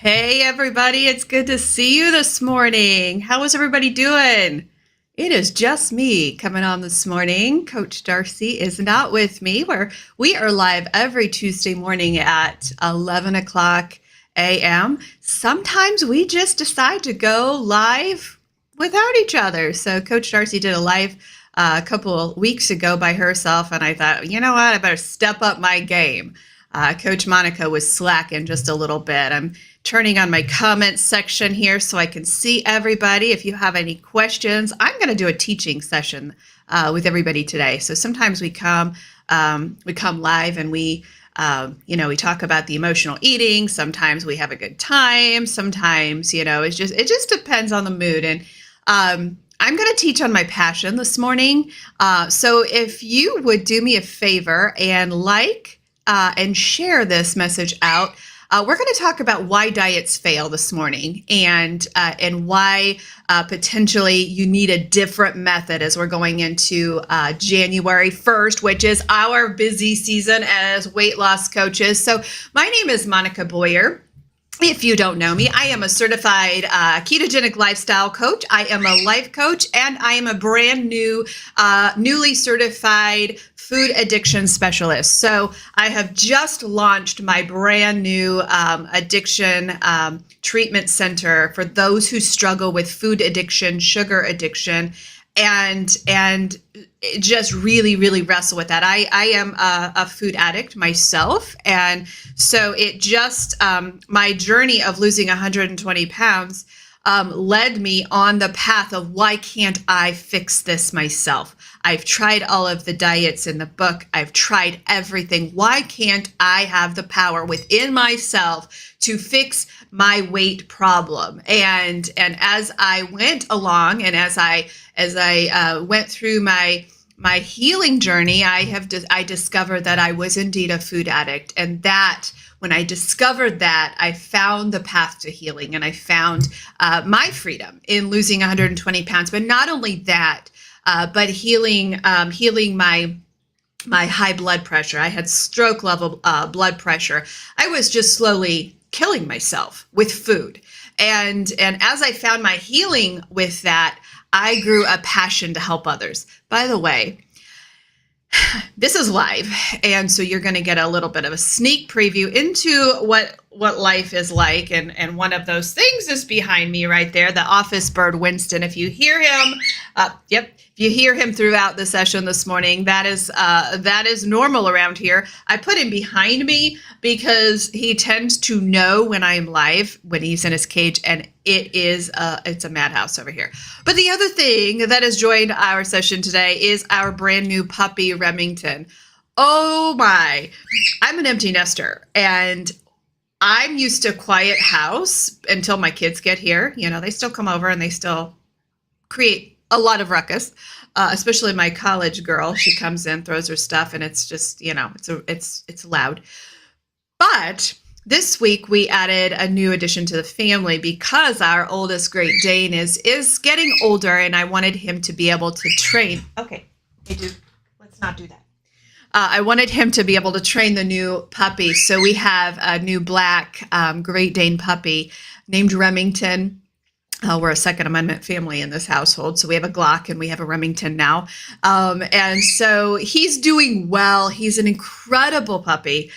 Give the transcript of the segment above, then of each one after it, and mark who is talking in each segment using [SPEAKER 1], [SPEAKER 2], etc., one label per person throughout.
[SPEAKER 1] Hey, everybody, it's good to see you this morning. How is everybody doing? It is just me coming on this morning. Coach Darcy is not with me. We are live every Tuesday morning at 11 o'clock a.m. Sometimes we just decide to go live without each other. So Coach Darcy did a live a couple of weeks ago by herself, and I thought, you know what, I better step up my game. Coach Monica was slacking just a little bit. I'm turning on my comments section here so I can see everybody. If you have any questions, I'm going to do a teaching session with everybody today. So sometimes we come live and we talk about the emotional eating. Sometimes we have a good time. Sometimes, it just depends on the mood. And I'm going to teach on my passion this morning. So if you would do me a favor and and share this message out. We're going to talk about why diets fail this morning and why potentially you need a different method as we're going into January 1st, which is our busy season as weight loss coaches. So my name is Monica Boyer. If you don't know me, I am a certified ketogenic lifestyle coach. I am a life coach, and I am a brand new, newly certified food addiction specialist. So I have just launched my brand new addiction treatment center for those who struggle with food addiction, sugar addiction, and just really, really wrestle with that. I am a food addict myself. And so it just, my journey of losing 120 pounds led me on the path of why can't I fix this myself? I've tried all of the diets in the book. I've tried everything. Why can't I have the power within myself to fix my weight problem? And as I went along and as I went through my healing journey, I discovered that I was indeed a food addict, and that when I discovered that, I found the path to healing, and I found my freedom in losing 120 pounds. But not only that, but healing my high blood pressure. I had stroke level blood pressure. I was just slowly killing myself with food, and as I found my healing with that, I grew a passion to help others. By the way, this is live, and so you're going to get a little bit of a sneak preview into what life is like, and one of those things is behind me right there, the office bird Winston. If you hear him, if you hear him throughout the session this morning, that is normal around here. I put him behind me because he tends to know when I am live, when he's in his cage, and it's a madhouse over here. But the other thing that has joined our session today is our brand new puppy, Remington. Oh my, I'm an empty nester, and I'm used to a quiet house until my kids get here. They still come over and they still create a lot of ruckus, especially my college girl. She comes in, throws her stuff, and it's just, it's loud. But this week we added a new addition to the family because our oldest Great Dane is getting older, and I wanted him to be able to train. Okay, hey dude, let's not do that. I wanted him to be able to train the new puppy. So we have a new black Great Dane puppy named Remington. We're a Second Amendment family in this household. So we have a Glock and we have a Remington now. And so he's doing well. He's an incredible puppy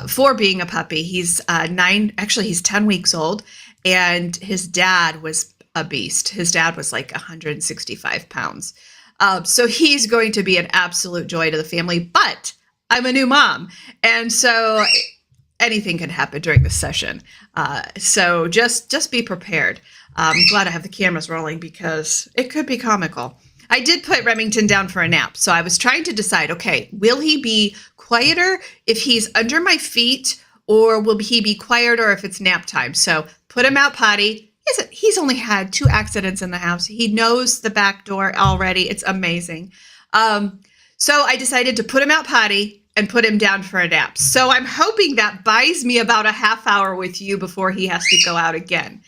[SPEAKER 1] for being a puppy. He's 10 weeks old, and his dad was a beast. His dad was like 165 pounds. So he's going to be an absolute joy to the family, but I'm a new mom. And so anything can happen during this session. So just be prepared. I'm glad I have the cameras rolling because it could be comical. I did put Remington down for a nap. So I was trying to decide, okay, will he be quieter if he's under my feet, or will he be quieter if it's nap time? So put him out potty. He's only had 2 accidents in the house. He knows the back door already. It's amazing. So I decided to put him out potty and put him down for a nap. So I'm hoping that buys me about a half hour with you before he has to go out again.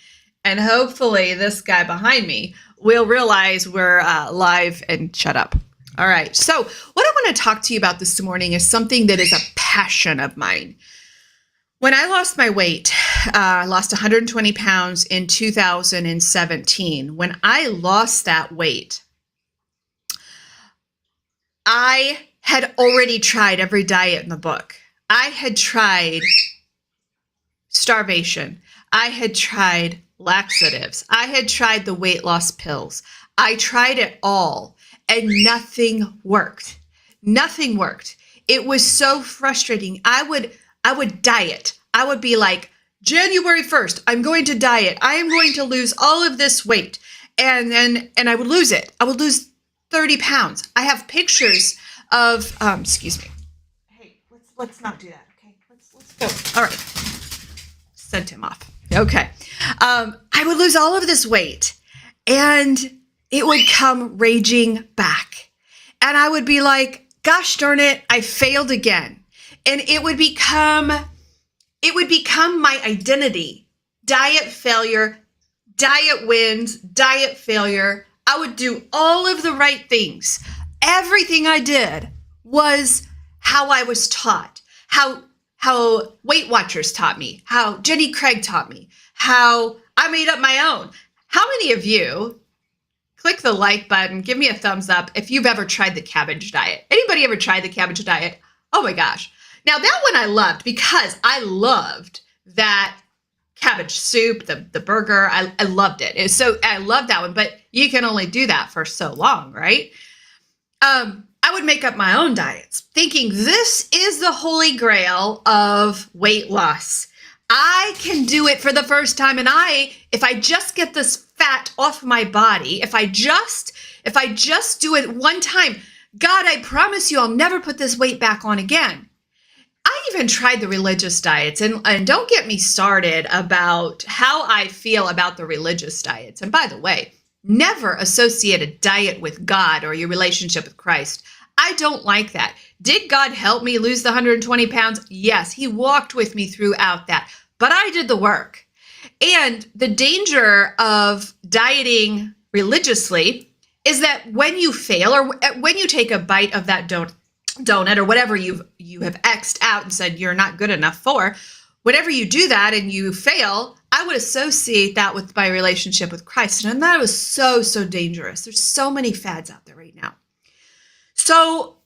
[SPEAKER 1] And hopefully this guy behind me will realize we're live and shut up. All right. So what I want to talk to you about this morning is something that is a passion of mine. When I lost my weight, I lost 120 pounds in 2017. When I lost that weight, I had already tried every diet in the book. I had tried starvation. I had tried laxatives. I had tried the weight loss pills. I tried it all and nothing worked. Nothing worked. It was so frustrating. I would diet. I would be like, January 1st, I'm going to diet. I am going to lose all of this weight. And I would lose it. I would lose 30 pounds. I have pictures of, excuse me. Hey, let's not do that. Okay, let's go. All right. Sent him off. Okay. I would lose all of this weight and it would come raging back. And I would be like, gosh darn it, I failed again. And it would become my identity. Diet failure, diet wins, diet failure. I would do all of the right things. Everything I did was how I was taught, how Weight Watchers taught me, how Jenny Craig taught me, how I made up my own. How many of you, click the like button, give me a thumbs up if you've ever tried the cabbage diet? Anybody ever tried the cabbage diet? Oh my gosh. Now that one I loved because I loved that cabbage soup, the burger. I loved it. I loved that one, but you can only do that for so long, right? I would make up my own diets thinking this is the holy grail of weight loss. I can do it for the first time. And if I just get this fat off my body, if I just do it one time, God, I promise you, I'll never put this weight back on again. I even tried the religious diets, and don't get me started about how I feel about the religious diets. And by the way, never associate a diet with God or your relationship with Christ. I don't like that. Did God help me lose the 120 pounds? Yes, he walked with me throughout that, but I did the work. And the danger of dieting religiously is that when you fail or when you take a bite of that donut or whatever you have X'd out and said you're not good enough for, whenever you do that and you fail, I would associate that with my relationship with Christ. And that was so dangerous. There's so many fads out there right now. So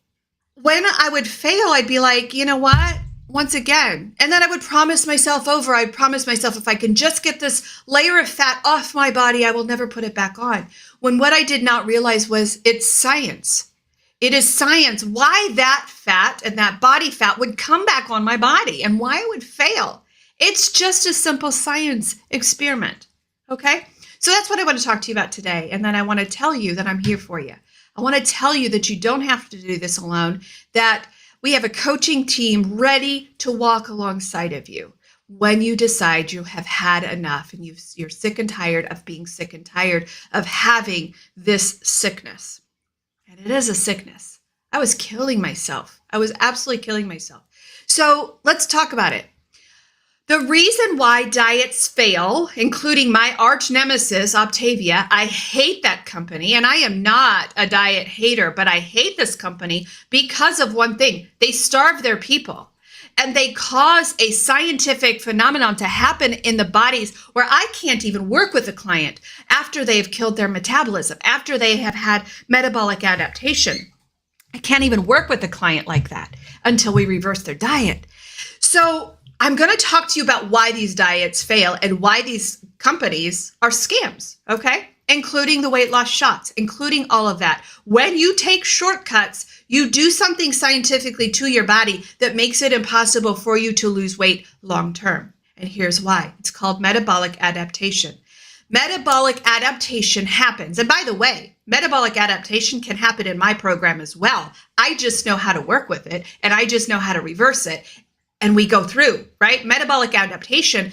[SPEAKER 1] when I would fail, I'd be like, you know what? Once again. And then I would promise myself over. I'd promise myself if I can just get this layer of fat off my body, I will never put it back on. When what I did not realize was it's science. It is science why that fat and that body fat would come back on my body and why it would fail. It's just a simple science experiment. Okay? So that's what I want to talk to you about today. And then I want to tell you that I'm here for you. I want to tell you that you don't have to do this alone, that we have a coaching team ready to walk alongside of you when you decide you have had enough and you're sick and tired of being sick and tired of having this sickness. And it is a sickness. I was killing myself. I was absolutely killing myself. So let's talk about it. The reason why diets fail, including my arch nemesis, Optavia, I hate that company, and I am not a diet hater, but I hate this company because of one thing. They starve their people, and they cause a scientific phenomenon to happen in the bodies where I can't even work with a client after they've killed their metabolism, after they have had metabolic adaptation. I can't even work with a client like that until we reverse their diet. So I'm going to talk to you about why these diets fail and why these companies are scams, okay? Including the weight loss shots, including all of that. When you take shortcuts, you do something scientifically to your body that makes it impossible for you to lose weight long term. And here's why. It's called metabolic adaptation. Metabolic adaptation happens. And by the way, metabolic adaptation can happen in my program as well. I just know how to work with it, and I just know how to reverse it. And we go through, right? Metabolic adaptation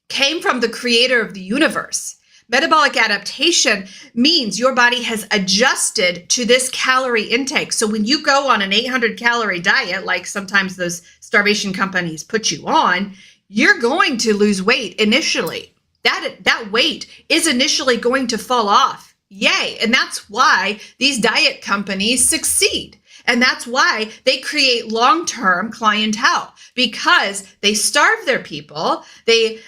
[SPEAKER 1] came from the creator of the universe. Metabolic adaptation means your body has adjusted to this calorie intake. So when you go on an 800 calorie diet, like sometimes those starvation companies put you on, you're going to lose weight initially. That weight is initially going to fall off. Yay. And that's why these diet companies succeed. And that's why they create long-term clientele, because they starve their people. They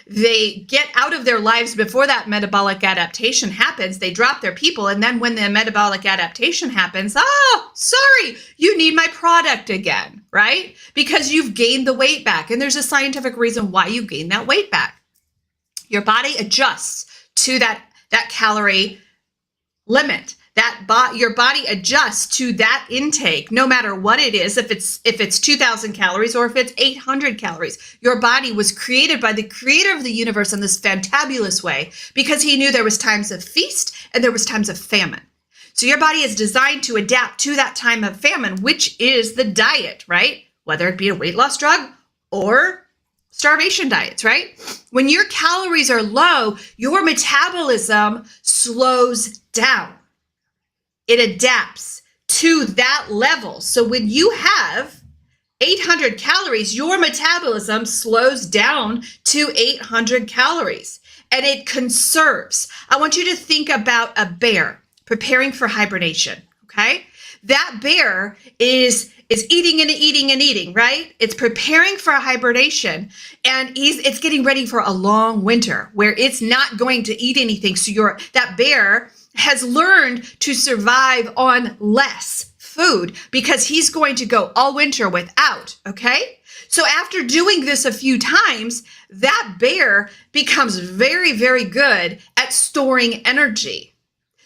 [SPEAKER 1] get out of their lives before that metabolic adaptation happens. They drop their people. And then when the metabolic adaptation happens, oh, sorry, you need my product again, right? Because you've gained the weight back. And there's a scientific reason why you gain that weight back. Your body adjusts to that calorie limit. Your body adjusts to that intake, no matter what it is, if it's 2,000 calories or if it's 800 calories. Your body was created by the creator of the universe in this fantabulous way because he knew there was times of feast and there was times of famine. So your body is designed to adapt to that time of famine, which is the diet, right? Whether it be a weight loss drug or starvation diets, right? When your calories are low, your metabolism slows down. It adapts to that level. So when you have 800 calories, your metabolism slows down to 800 calories and it conserves. I want you to think about a bear preparing for hibernation, okay? That bear is eating and eating and eating, right? It's preparing for a hibernation and it's getting ready for a long winter where it's not going to eat anything. So that bear has learned to survive on less food because he's going to go all winter without, okay? So after doing this a few times, that bear becomes very, very good at storing energy.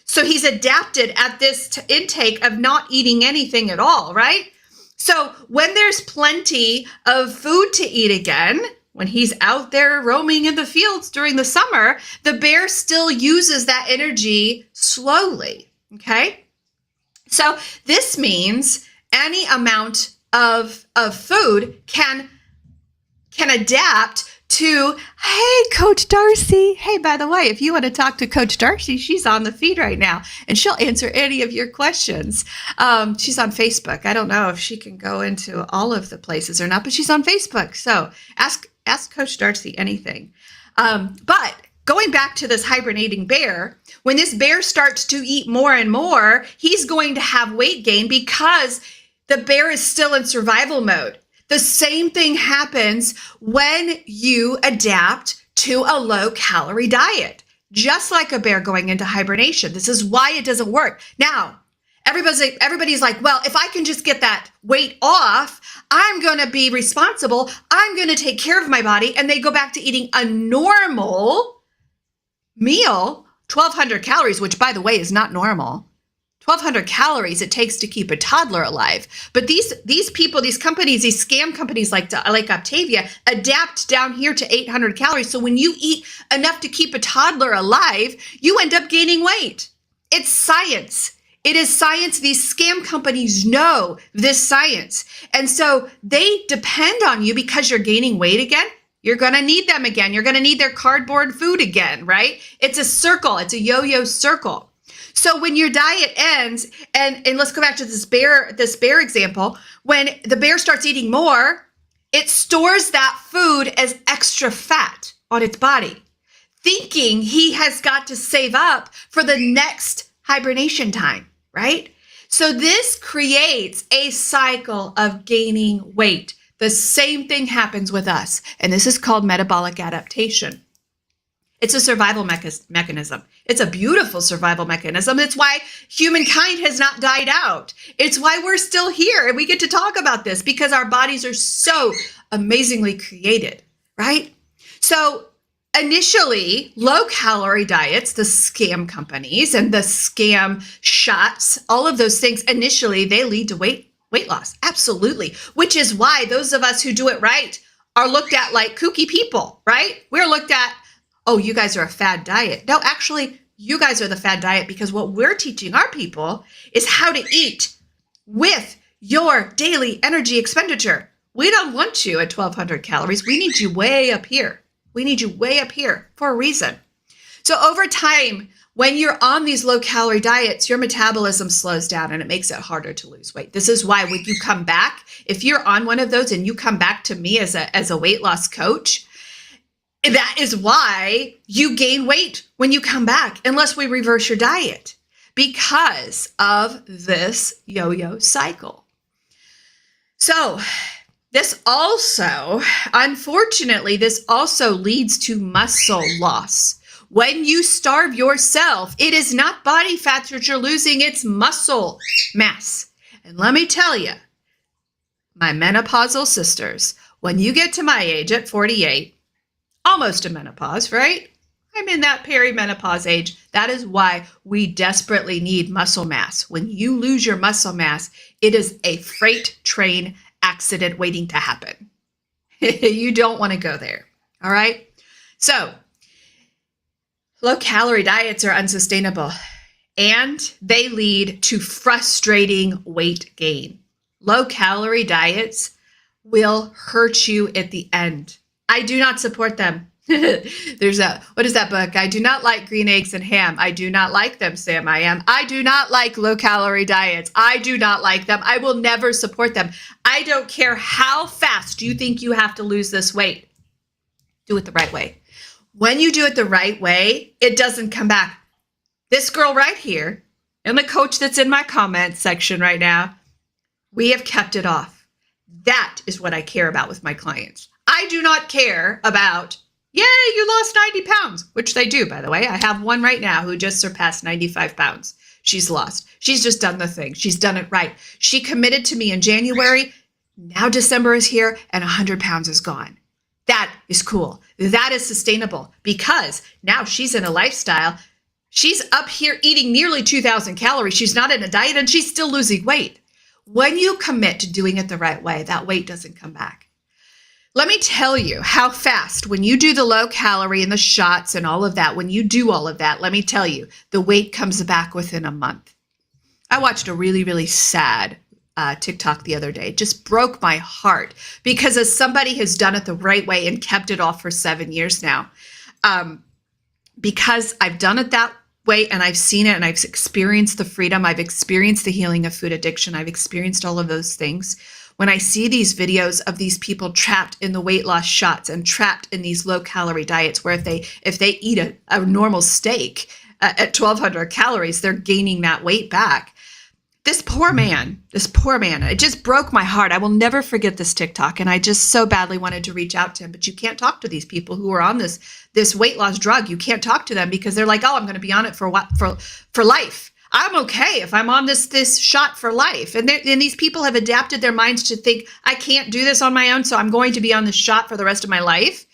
[SPEAKER 1] So he's adapted at this intake of not eating anything at all, right? So when there's plenty of food to eat again, when he's out there roaming in the fields during the summer, the bear still uses that energy slowly, okay? So this means any amount of food can adapt to, hey, Coach Darcy. Hey, by the way, if you want to talk to Coach Darcy, she's on the feed right now, and she'll answer any of your questions. She's on Facebook. I don't know if she can go into all of the places or not, but she's on Facebook. So ask Coach Darcy anything. But going back to this hibernating bear, when this bear starts to eat more and more, he's going to have weight gain because the bear is still in survival mode. The same thing happens when you adapt to a low-calorie diet, just like a bear going into hibernation. This is why it doesn't work. Now, everybody's like, well, if I can just get that weight off, I'm going to be responsible. I'm going to take care of my body. And they go back to eating a normal meal, 1,200 calories, which, by the way, is not normal. 1,200 calories it takes to keep a toddler alive. But these people, these companies, these scam companies like Optavia adapt down here to 800 calories. So when you eat enough to keep a toddler alive, you end up gaining weight. It's science. It is science. These scam companies know this science. And so they depend on you because you're gaining weight again. You're going to need them again. You're going to need their cardboard food again, right? It's a circle. It's a yo-yo circle. So when your diet ends, and let's go back to this bear example, when the bear starts eating more, it stores that food as extra fat on its body, thinking he has got to save up for the next hibernation time, right? So this creates a cycle of gaining weight. The same thing happens with us, and this is called metabolic adaptation. It's a survival mechanism. It's a beautiful survival mechanism. It's why humankind has not died out. It's why we're still here and we get to talk about this because our bodies are so amazingly created, right? So initially, low-calorie diets, the scam companies and the scam shots, all of those things, initially, they lead to weight loss. Absolutely. Which is why those of us who do it right are looked at like kooky people, right? We're looked at, oh, you guys are a fad diet. No, actually, you guys are the fad diet because what we're teaching our people is how to eat with your daily energy expenditure. We don't want you at 1,200 calories. We need you way up here. We need you way up here for a reason. So over time, when you're on these low-calorie diets, your metabolism slows down and it makes it harder to lose weight. This is why when you come back, if you're on one of those and you come back to me as a weight loss coach, that is why you gain weight when you come back, unless we reverse your diet, because of this yo-yo cycle. So Unfortunately, this also leads to muscle loss. When you starve yourself, it is not body fat that you're losing, it's muscle mass. And let me tell you, my menopausal sisters, when you get to my age at 48, almost a menopause, right? I'm in that perimenopause age. That is why we desperately need muscle mass. When you lose your muscle mass, it is a freight train accident waiting to happen. You don't want to go there. All right. So low calorie diets are unsustainable and they lead to frustrating weight gain. Low calorie diets will hurt you at the end. I do not support them. What is that book? I do not like green eggs and ham. I do not like them, Sam. I do not like low calorie diets. I do not like them. I will never support them. I don't care how fast you think you have to lose this weight. Do it the right way. When you do it the right way, it doesn't come back. This girl right here and the coach that's in my comments section right now, we have kept it off. That is what I care about with my clients. I do not care about, yay, you lost 90 pounds, which they do, by the way. I have one right now who just surpassed 95 pounds. She's lost. She's just done the thing. She's done it right. She committed to me in January. Now December is here and 100 pounds is gone. That is cool. That is sustainable because now she's in a lifestyle. She's up here eating nearly 2,000 calories. She's not in a diet and she's still losing weight. When you commit to doing it the right way, that weight doesn't come back. Let me tell you how fast, when you do the low calorie and the shots and all of that, when you do all of that, let me tell you, the weight comes back within a month. I watched a really, really sad TikTok the other day. It just broke my heart because as somebody has done it the right way and kept it off for 7 years now, because I've done it that way and I've seen it and I've experienced the freedom, I've experienced the healing of food addiction, I've experienced all of those things. When I see these videos of these people trapped in the weight loss shots and trapped in these low calorie diets where if they eat a normal steak at 1,200 calories, they're gaining that weight back. This poor man, it just broke my heart. I will never forget this TikTok. And I just so badly wanted to reach out to him, but you can't talk to these people who are on this weight loss drug. You can't talk to them because they're like, oh, I'm going to be on it for life. I'm okay if I'm on this shot for life. And these people have adapted their minds to think, I can't do this on my own, so I'm going to be on this shot for the rest of my life.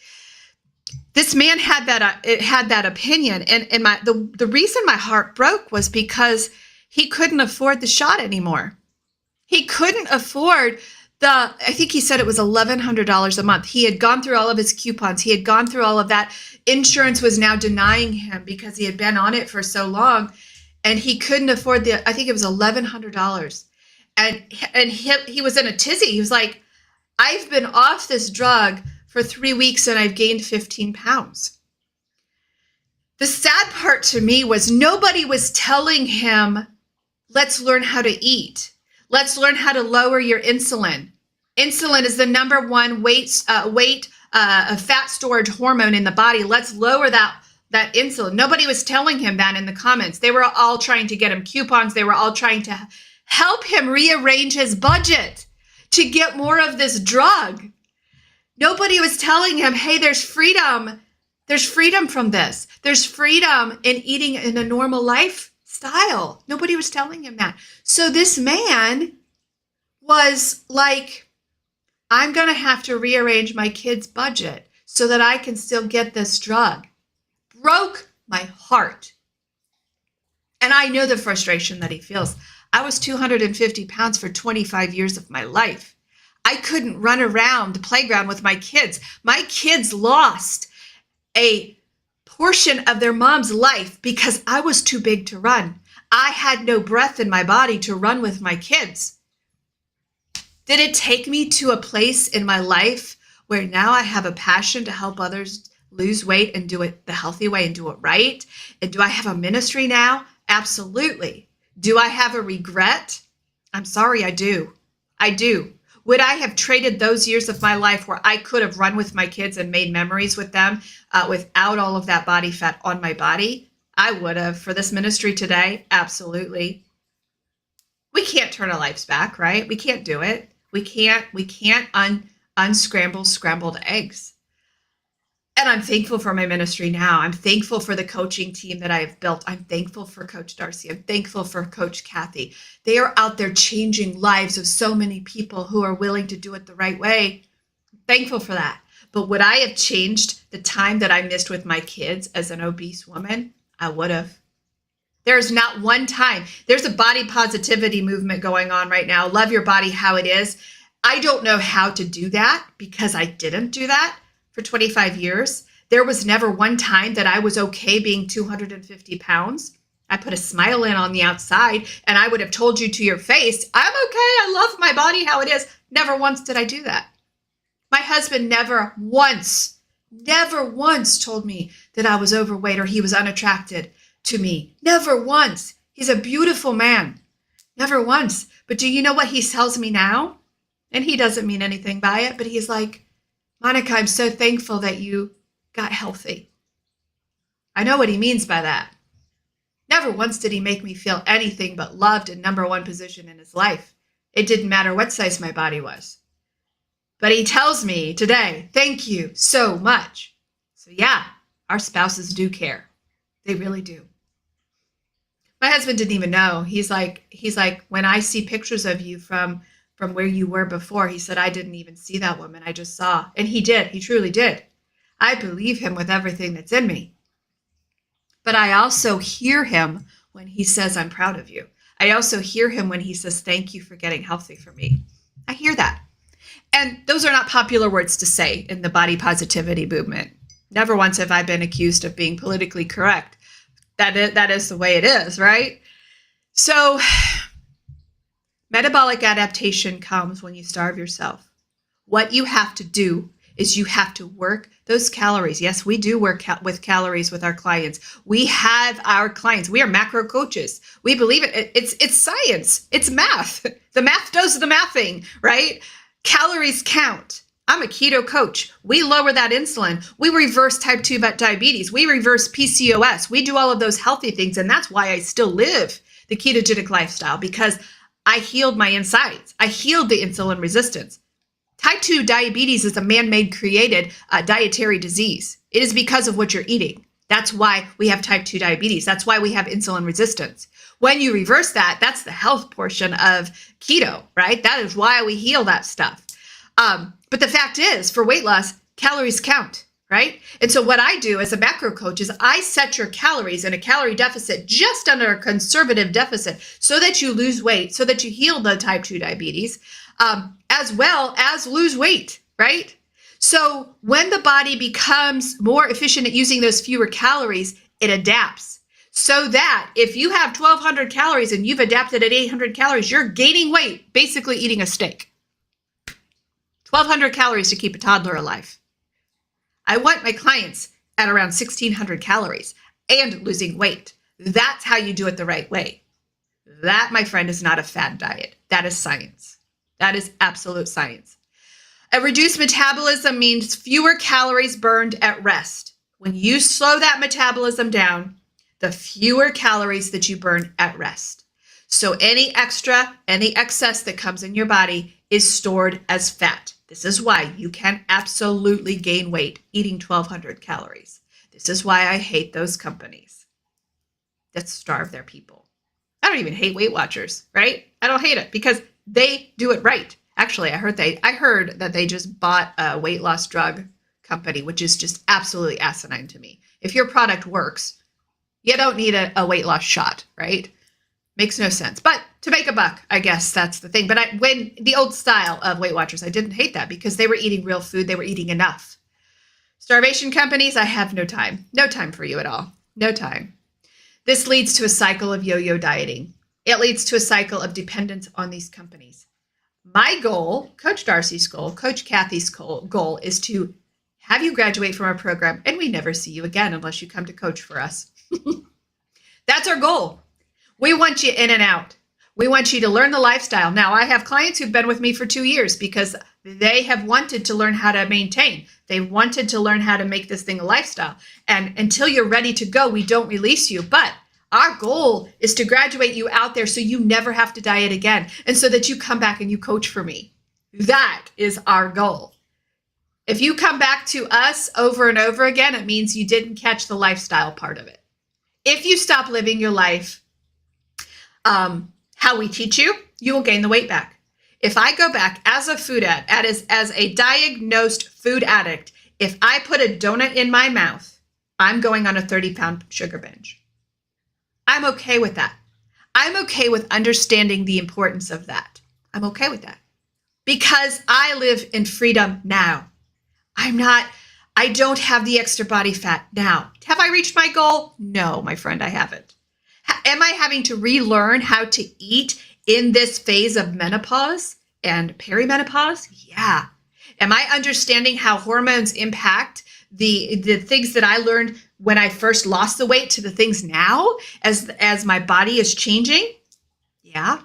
[SPEAKER 1] This man had that opinion. And the reason my heart broke was because he couldn't afford the shot anymore. He couldn't afford I think he said it was $1,100 a month. He had gone through all of his coupons. He had gone through all of that. Insurance was now denying him because he had been on it for so long. And he couldn't afford I think it was $1,100. And he was in a tizzy. He was like, I've been off this drug for 3 weeks and I've gained 15 pounds. The sad part to me was nobody was telling him, let's learn how to eat. Let's learn how to lower your insulin. Insulin is the number one fat storage hormone in the body. Let's lower that insulin. Nobody was telling him that in the comments. They were all trying to get him coupons. They were all trying to help him rearrange his budget to get more of this drug. Nobody was telling him, hey, there's freedom. There's freedom from this. There's freedom in eating in a normal lifestyle. Nobody was telling him that. So this man was like, I'm going to have to rearrange my kid's budget so that I can still get this drug. Broke my heart. And I know the frustration that he feels. I was 250 pounds for 25 years of my life. I couldn't run around the playground with my kids. My kids lost a portion of their mom's life because I was too big to run. I had no breath in my body to run with my kids. Did it take me to a place in my life where now I have a passion to help others lose weight and do it the healthy way and do it right? And do I have a ministry now? Absolutely. Do I have a regret? I'm sorry, I do. I do. Would I have traded those years of my life where I could have run with my kids and made memories with them without all of that body fat on my body? I would have for this ministry today. Absolutely. We can't turn our lives back, right? We can't do it. We can't unscramble scrambled eggs. And I'm thankful for my ministry now. I'm thankful for the coaching team that I have built. I'm thankful for Coach Darcy. I'm thankful for Coach Kathy. They are out there changing lives of so many people who are willing to do it the right way. I'm thankful for that. But would I have changed the time that I missed with my kids as an obese woman? I would have. There's not one time. There's a body positivity movement going on right now. Love your body how it is. I don't know how to do that because I didn't do that for 25 years. There was never one time that I was okay being 250 pounds. I put a smile in on the outside and I would have told you to your face, I'm okay. I love my body how it is. Never once did I do that. My husband never once told me that I was overweight or he was unattracted to me. Never once. He's a beautiful man. Never once. But do you know what he tells me now? And he doesn't mean anything by it, but he's like, Monica, I'm so thankful that you got healthy. I know what he means by that. Never once did he make me feel anything but loved and number one position in his life. It didn't matter what size my body was. But he tells me today, thank you so much. So yeah, our spouses do care. They really do. My husband didn't even know. He's like, when I see pictures of you from where you were before, he said, I didn't even see that woman. I just saw. And he did. He truly did. I believe him with everything that's in me. But I also hear him when he says, I'm proud of you. I also hear him when he says, thank you for getting healthy for me. I hear that. And those are not popular words to say in the body positivity movement. Never once have I been accused of being politically correct. That is the way it is, right? So metabolic adaptation comes when you starve yourself. What you have to do is you have to work those calories. Yes, we do work with calories with our clients. We have our clients. We are macro coaches. We believe it. It's science. It's math. The math does the mathing, right? Calories count. I'm a keto coach. We lower that insulin. We reverse type 2 diabetes. We reverse PCOS. We do all of those healthy things. And that's why I still live the ketogenic lifestyle, because I healed my insides. I healed the insulin resistance. Type 2 diabetes is a man-made created dietary disease. It is because of what you're eating. That's why we have type 2 diabetes. That's why we have insulin resistance. When you reverse that, that's the health portion of keto, right? That is why we heal that stuff. But the fact is, for weight loss, calories count, right? And so what I do as a macro coach is I set your calories in a calorie deficit just under a conservative deficit so that you lose weight, so that you heal the type 2 diabetes, as well as lose weight, right? So when the body becomes more efficient at using those fewer calories, it adapts. So that if you have 1,200 calories and you've adapted at 800 calories, you're gaining weight, basically eating a steak. 1,200 calories to keep a toddler alive. I want my clients at around 1,600 calories and losing weight. That's how you do it the right way. That, my friend, is not a fad diet. That is science. That is absolute science. A reduced metabolism means fewer calories burned at rest. When you slow that metabolism down, the fewer calories that you burn at rest. So any excess that comes in your body is stored as fat. This is why you can absolutely gain weight eating 1,200 calories. This is why I hate those companies that starve their people. I don't even hate Weight Watchers, right? I don't hate it because they do it right. Actually, I heard that they just bought a weight loss drug company, which is just absolutely asinine to me. If your product works, you don't need a weight loss shot, right? Makes no sense. But to make a buck, I guess that's the thing. But when the old style of Weight Watchers, I didn't hate that because they were eating real food. They were eating enough. Starvation companies, I have no time. No time for you at all. No time. This leads to a cycle of yo-yo dieting. It leads to a cycle of dependence on these companies. My goal, Coach Darcy's goal, Coach Kathy's goal is to have you graduate from our program and we never see you again unless you come to coach for us. That's our goal. We want you in and out. We want you to learn the lifestyle. Now, I have clients who've been with me for 2 years because they have wanted to learn how to maintain. They wanted to learn how to make this thing a lifestyle. And until you're ready to go, we don't release you. But our goal is to graduate you out there so you never have to diet again and so that you come back and you coach for me. That is our goal. If you come back to us over and over again, it means you didn't catch the lifestyle part of it. If you stop living your life how we teach you, you will gain the weight back. If I go back as a food addict, as a diagnosed food addict, if I put a donut in my mouth, I'm going on a 30-pound sugar binge. I'm okay with that. I'm okay with understanding the importance of that. I'm okay with that because I live in freedom now. I don't have the extra body fat now. Have I reached my goal? No, my friend, I haven't. Am I having to relearn how to eat in this phase of menopause and perimenopause? Yeah. Am I understanding how hormones impact the things that I learned when I first lost the weight to the things now as my body is changing? Yeah.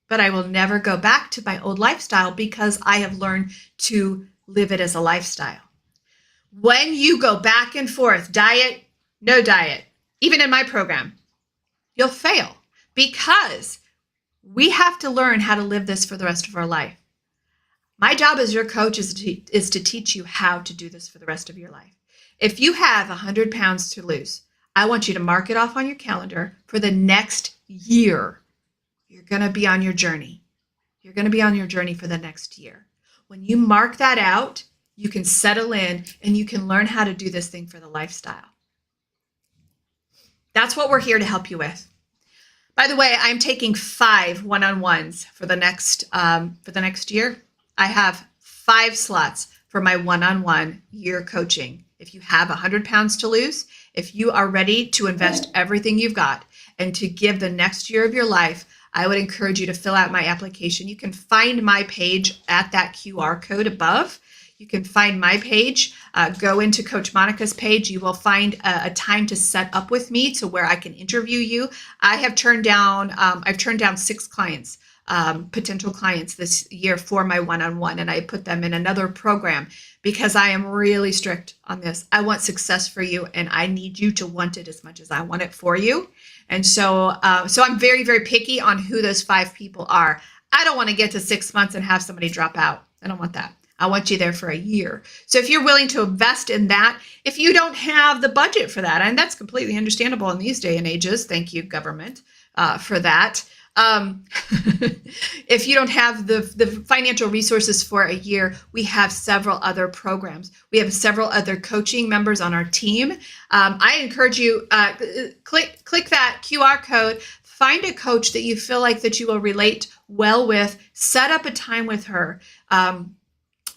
[SPEAKER 1] But I will never go back to my old lifestyle because I have learned to live it as a lifestyle. When you go back and forth, diet, no diet, even in my program, you'll fail because we have to learn how to live this for the rest of our life. My job as your coach is to teach you how to do this for the rest of your life. If you have 100 pounds to lose, I want you to mark it off on your calendar for the next year. You're going to be on your journey. You're going to be on your journey for the next year. When you mark that out, you can settle in and you can learn how to do this thing for the lifestyle. That's what we're here to help you with. By the way, I'm taking 5 one-on-ones for the next year. I have 5 slots for my one-on-one year coaching. If you have 100 pounds to lose, if you are ready to invest everything you've got and to give the next year of your life, I would encourage you to fill out my application. You can find my page at that QR code above. You can find my page. Go into Coach Monica's page. You will find a time to set up with me to where I can interview you. I've turned down 6 clients, potential clients this year for my one-on-one, and I put them in another program because I am really strict on this. I want success for you, and I need you to want it as much as I want it for you. And so I'm very, very picky on who those 5 people are. I don't want to get to 6 months and have somebody drop out. I don't want that. I want you there for a year. So if you're willing to invest in that, if you don't have the budget for that, and that's completely understandable in these day and ages, thank you, government, for that. If you don't have the financial resources for a year, we have several other programs. We have several other coaching members on our team. I encourage you, click that QR code, find a coach that you feel like that you will relate well with, set up a time with her.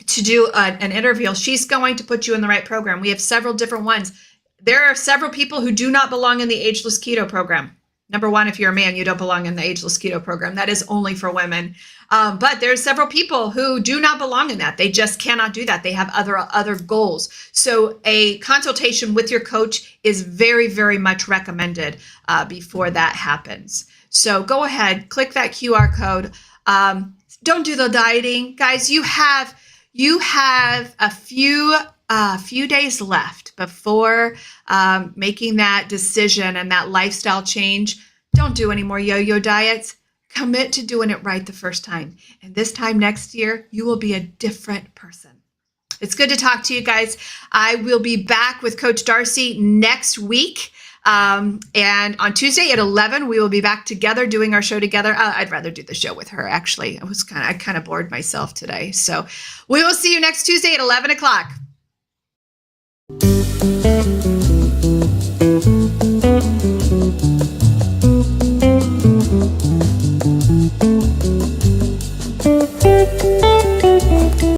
[SPEAKER 1] To do an interview. She's going to put you in the right program. We have several different ones. There are several people who do not belong in the Ageless Keto program. Number one, if you're a man, you don't belong in the Ageless Keto program. That is only for women. But there's several people who do not belong in that. They just cannot do that. They have other goals. So a consultation with your coach is very, very much recommended before that happens. So go ahead, click that QR code. Don't do the dieting. Guys, you have a few days left before making that decision and that lifestyle change. Don't do any more yo-yo diets. Commit to doing it right the first time. And this time next year, you will be a different person. It's good to talk to you guys. I will be back with Coach Darcy next week. And on Tuesday at 11, we will be back together doing our show together. I'd rather do the show with her, actually. I kind of bored myself today. So we will see you next Tuesday at 11 o'clock.